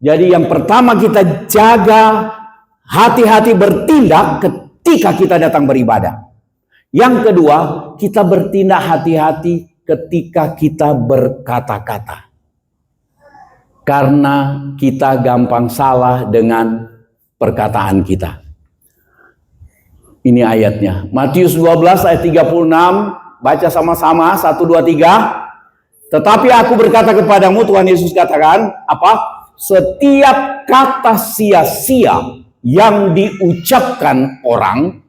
Jadi yang pertama kita jaga hati-hati bertindak ketika kita datang beribadah. Yang kedua, kita bertindak hati-hati ketika kita berkata-kata. Karena kita gampang salah dengan perkataan kita. Ini ayatnya. Matius 12 ayat 36. Baca sama-sama. 1, 2, 3. Tetapi aku berkata kepadamu, Tuhan Yesus katakan, apa? Setiap kata sia-sia yang diucapkan orang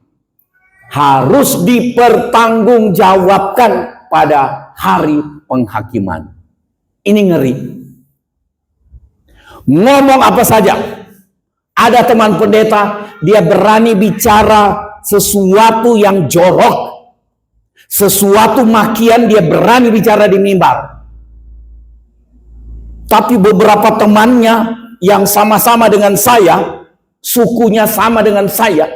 harus dipertanggungjawabkan pada hari penghakiman. Ini ngeri. Ngomong apa saja. Ada teman pendeta, dia berani bicara sesuatu yang jorok. Sesuatu makian dia berani bicara di mimbar. Tapi beberapa temannya yang sama-sama dengan saya, sukunya sama dengan saya,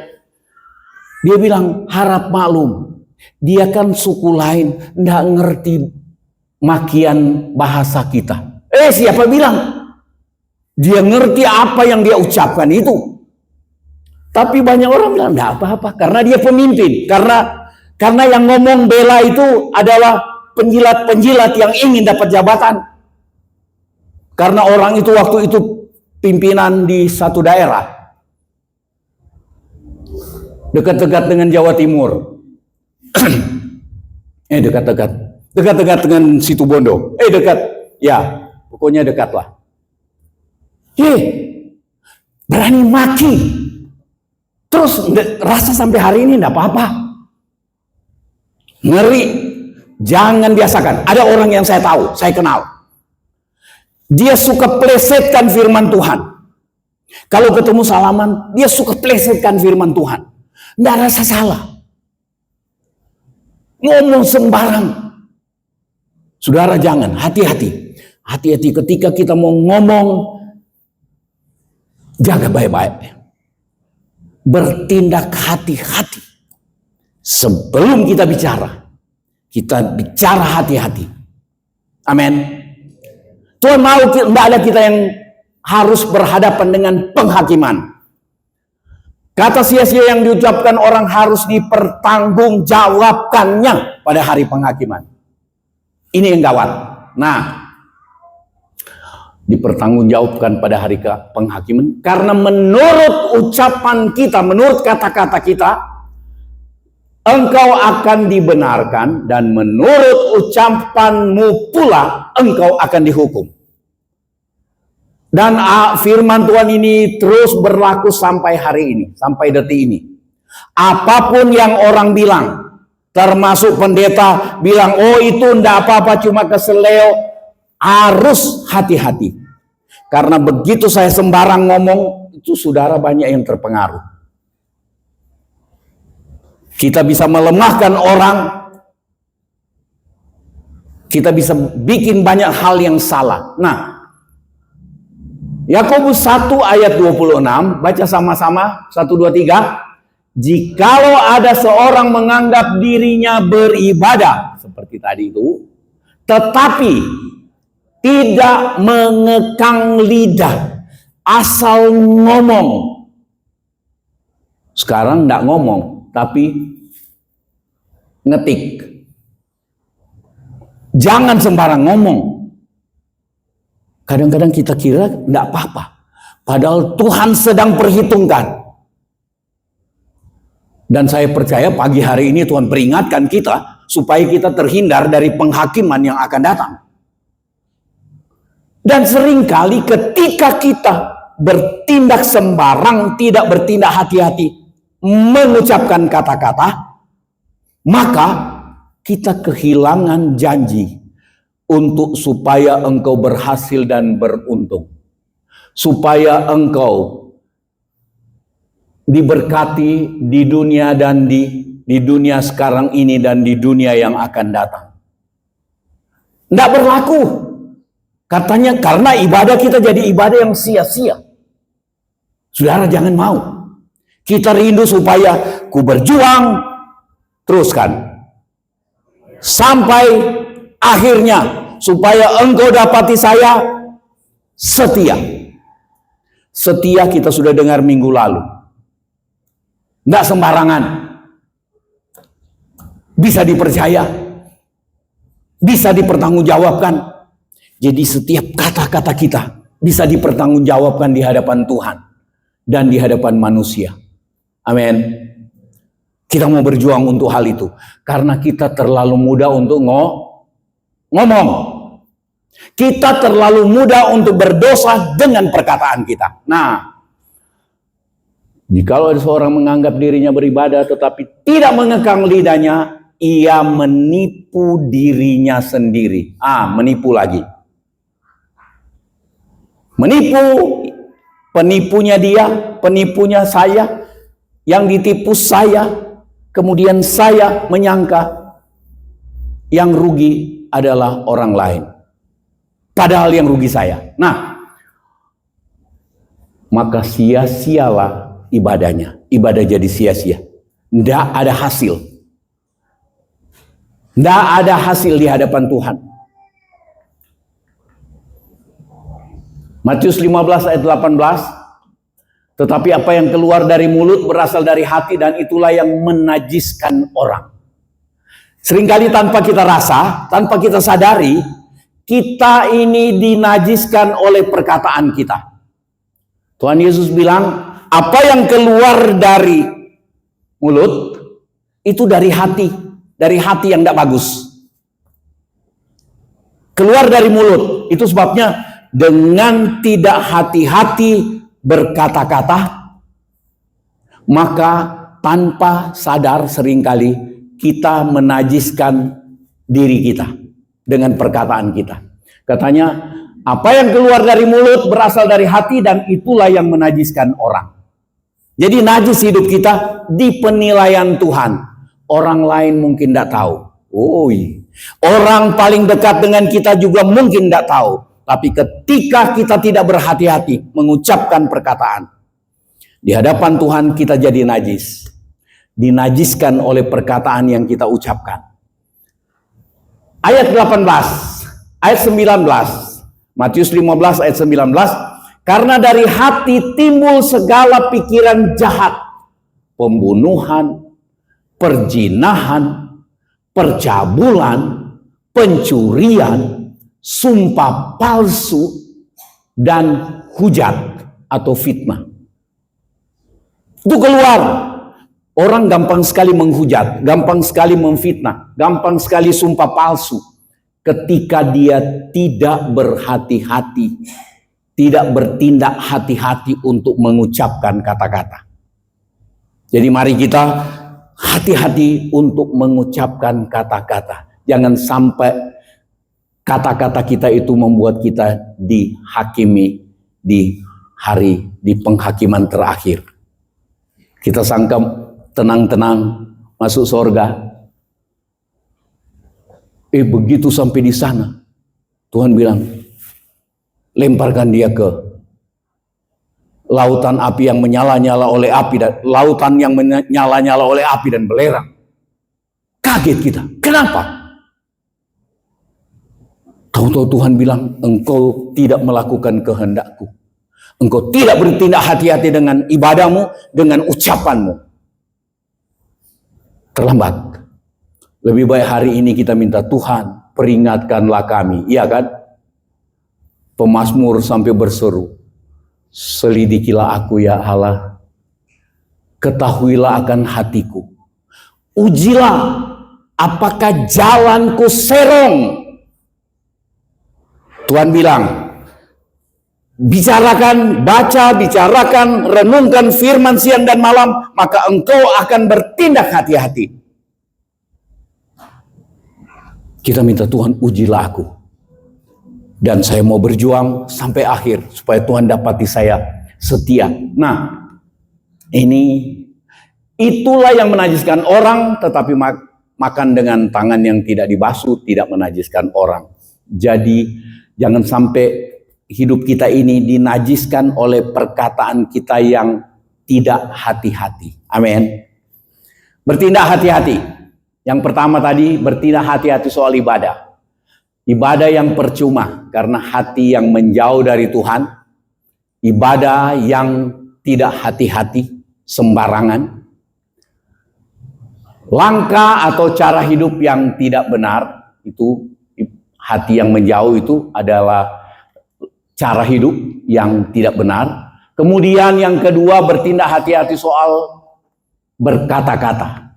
dia bilang, harap maklum, dia kan suku lain, nggak ngerti makian bahasa kita. Siapa bilang? Dia ngerti apa yang dia ucapkan itu. Tapi banyak orang bilang, nggak apa-apa, karena dia pemimpin. Karena yang ngomong bela itu adalah penjilat-penjilat yang ingin dapat jabatan. Karena orang itu waktu itu pimpinan di satu daerah. Dekat-dekat dengan Jawa Timur. Dekat-dekat dengan Situbondo. Dekat. Ya, pokoknya dekatlah. Berani maki. Terus rasa sampai hari ini enggak apa-apa. Ngeri. Jangan biasakan. Ada orang yang saya tahu, saya kenal. Dia suka plesetkan firman Tuhan. Kalau ketemu salaman, dia suka plesetkan firman Tuhan. Nggak rasa salah. Ngomong sembarang. Saudara jangan, hati-hati. Hati-hati ketika kita mau ngomong, jaga baik-baik. Bertindak hati-hati. Sebelum kita bicara hati-hati. Amin. Tuhan mau tidak ada kita yang harus berhadapan dengan penghakiman. Kata sia-sia yang diucapkan orang harus dipertanggungjawabkannya pada hari penghakiman. Ini yang gawat. Nah, dipertanggungjawabkan pada hari penghakiman karena menurut ucapan kita, menurut kata-kata kita, engkau akan dibenarkan dan menurut ucapanmu pula engkau akan dihukum. Dan firman Tuhan ini terus berlaku sampai hari ini, sampai detik ini. Apapun yang orang bilang, termasuk pendeta bilang, oh itu enggak apa-apa cuma keseleo, harus hati-hati. Karena begitu saya sembarang ngomong, itu saudara banyak yang terpengaruh. Kita bisa melemahkan orang. Kita bisa bikin banyak hal yang salah. Nah, Yakobus 1 ayat 26, baca sama-sama, 1, 2, 3. Jikalau ada seorang menganggap dirinya beribadah, seperti tadi itu, tetapi tidak mengekang lidah, asal ngomong. Sekarang enggak ngomong, tapi ngetik. Jangan sembarang ngomong. Kadang-kadang kita kira enggak apa-apa. Padahal Tuhan sedang perhitungkan. Dan saya percaya pagi hari ini Tuhan peringatkan kita supaya kita terhindar dari penghakiman yang akan datang. Dan seringkali ketika kita bertindak sembarang, tidak bertindak hati-hati, mengucapkan kata-kata, maka kita kehilangan janji untuk supaya engkau berhasil dan beruntung. Supaya engkau diberkati di dunia dan di dunia sekarang ini dan di dunia yang akan datang. Tidak berlaku. Katanya karena ibadah kita jadi ibadah yang sia-sia. Saudara jangan mau. Kita rindu supaya ku berjuang, teruskan. Sampai akhirnya supaya engkau dapati saya setia. setia kita sudah dengar minggu lalu. Nggak sembarangan. Bisa dipercaya. Bisa dipertanggungjawabkan. Jadi setiap kata-kata kita bisa dipertanggungjawabkan di hadapan Tuhan dan di hadapan manusia. Amin. Kita mau berjuang untuk hal itu. Karena kita terlalu mudah untuk ngomong. Kita terlalu mudah untuk berdosa dengan perkataan kita. Nah, jikalau ada seorang menganggap dirinya beribadah tetapi tidak mengekang lidahnya, ia menipu dirinya sendiri. Menipu lagi. Menipu, penipunya dia, penipunya saya, yang ditipu saya, kemudian saya menyangka yang rugi adalah orang lain. Padahal yang rugi saya. Nah, maka sia-sialah ibadahnya. Ibadah jadi sia-sia. Tidak ada hasil. Tidak ada hasil di hadapan Tuhan. Matius 15 ayat 18. Tetapi apa yang keluar dari mulut berasal dari hati dan itulah yang menajiskan orang. Seringkali tanpa kita rasa, tanpa kita sadari, kita ini dinajiskan oleh perkataan kita. Tuhan Yesus bilang, apa yang keluar dari mulut, itu dari hati yang tidak bagus. Keluar dari mulut, itu sebabnya dengan tidak hati-hati berkata-kata, maka tanpa sadar seringkali kita menajiskan diri kita dengan perkataan kita. Katanya, apa yang keluar dari mulut berasal dari hati dan itulah yang menajiskan orang. Jadi najis hidup kita di penilaian Tuhan. Orang lain mungkin tidak tahu. Orang paling dekat dengan kita juga mungkin tidak tahu. Tapi ketika kita tidak berhati-hati mengucapkan perkataan, di hadapan Tuhan kita jadi najis. Dinajiskan oleh perkataan yang kita ucapkan. Ayat 18, ayat 19, Matius 15 ayat 19, karena dari hati timbul segala pikiran jahat, pembunuhan, perjinahan, percabulan, pencurian, sumpah palsu, dan hujat atau fitnah. Itu keluar. Orang gampang sekali menghujat, gampang sekali memfitnah, gampang sekali sumpah palsu. Ketika dia tidak berhati-hati, tidak bertindak hati-hati untuk mengucapkan kata-kata. Jadi mari kita hati-hati untuk mengucapkan kata-kata. Jangan sampai kata-kata kita itu membuat kita dihakimi di penghakiman terakhir. Kita sangka tenang-tenang masuk surga. Begitu sampai di sana, Tuhan bilang, lemparkan dia ke lautan api yang menyala-nyala oleh api dan lautan yang menyala-nyala oleh api dan belerang. Kaget kita. Kenapa? Tahu-tahu Tuhan bilang, engkau tidak melakukan kehendakku. Engkau tidak bertindak hati-hati dengan ibadahmu, dengan ucapanmu. Terlambat. Lebih baik hari ini kita minta, Tuhan, peringatkanlah kami. Iya kan? Pemazmur sampai berseru, selidikilah aku ya Allah, ketahuilah akan hatiku. Ujilah apakah jalanku serong. Tuhan bilang, bicarakan, baca, bicarakan, renungkan firman siang dan malam, maka engkau akan bertindak hati-hati. Kita minta, Tuhan, ujilah aku. Dan saya mau berjuang sampai akhir, supaya Tuhan dapati saya setia. Nah, itulah yang menajiskan orang, tetapi makan dengan tangan yang tidak dibasuh, tidak menajiskan orang. Jadi, jangan sampai hidup kita ini dinajiskan oleh perkataan kita yang tidak hati-hati. Amin. Bertindak hati-hati. Yang pertama tadi, bertindak hati-hati soal ibadah. Ibadah yang percuma, karena hati yang menjauh dari Tuhan, ibadah yang tidak hati-hati, sembarangan, langkah atau cara hidup yang tidak benar, itu hati yang menjauh itu adalah cara hidup yang tidak benar. Kemudian yang kedua, bertindak hati-hati soal berkata-kata.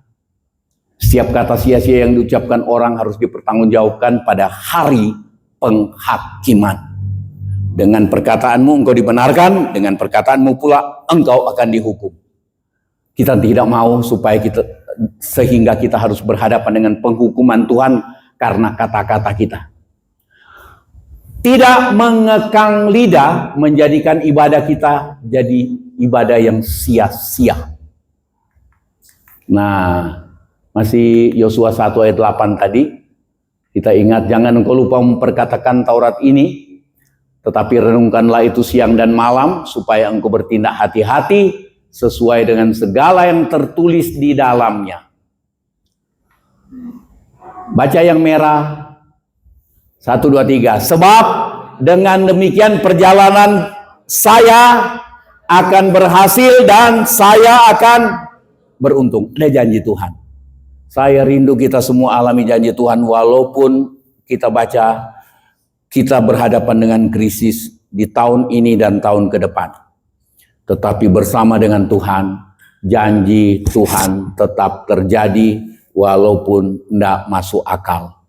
Setiap kata sia-sia yang diucapkan orang harus dipertanggungjawabkan pada hari penghakiman. Dengan perkataanmu engkau dibenarkan, dengan perkataanmu pula engkau akan dihukum. Kita tidak mau sehingga kita harus berhadapan dengan penghukuman Tuhan karena kata-kata kita. Tidak mengekang lidah menjadikan ibadah kita jadi ibadah yang sia-sia. Nah, masih Yosua 1 ayat 8 tadi, kita ingat, jangan engkau lupa memperkatakan Taurat ini, tetapi renungkanlah itu siang dan malam, supaya engkau bertindak hati-hati sesuai dengan segala yang tertulis di dalamnya. Baca yang merah. 1, 2, 3. Sebab dengan demikian perjalanan saya akan berhasil dan saya akan beruntung. Ada janji Tuhan. Saya rindu kita semua alami janji Tuhan, walaupun kita baca kita berhadapan dengan krisis di tahun ini dan tahun ke depan. Tetapi bersama dengan Tuhan, janji Tuhan tetap terjadi walaupun tidak masuk akal.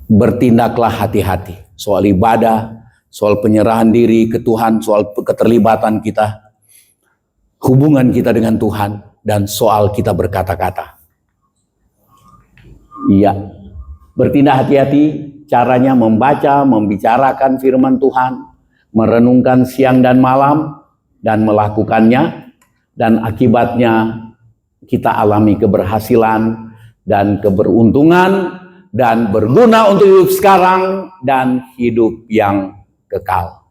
Bertindaklah hati-hati soal ibadah, soal penyerahan diri ke Tuhan, soal keterlibatan kita, hubungan kita dengan Tuhan, dan soal kita berkata-kata. Iya, bertindak hati-hati, caranya membaca, membicarakan firman Tuhan, merenungkan siang dan malam, dan melakukannya, dan akibatnya kita alami keberhasilan dan keberuntungan, dan berguna untuk hidup sekarang dan hidup yang kekal.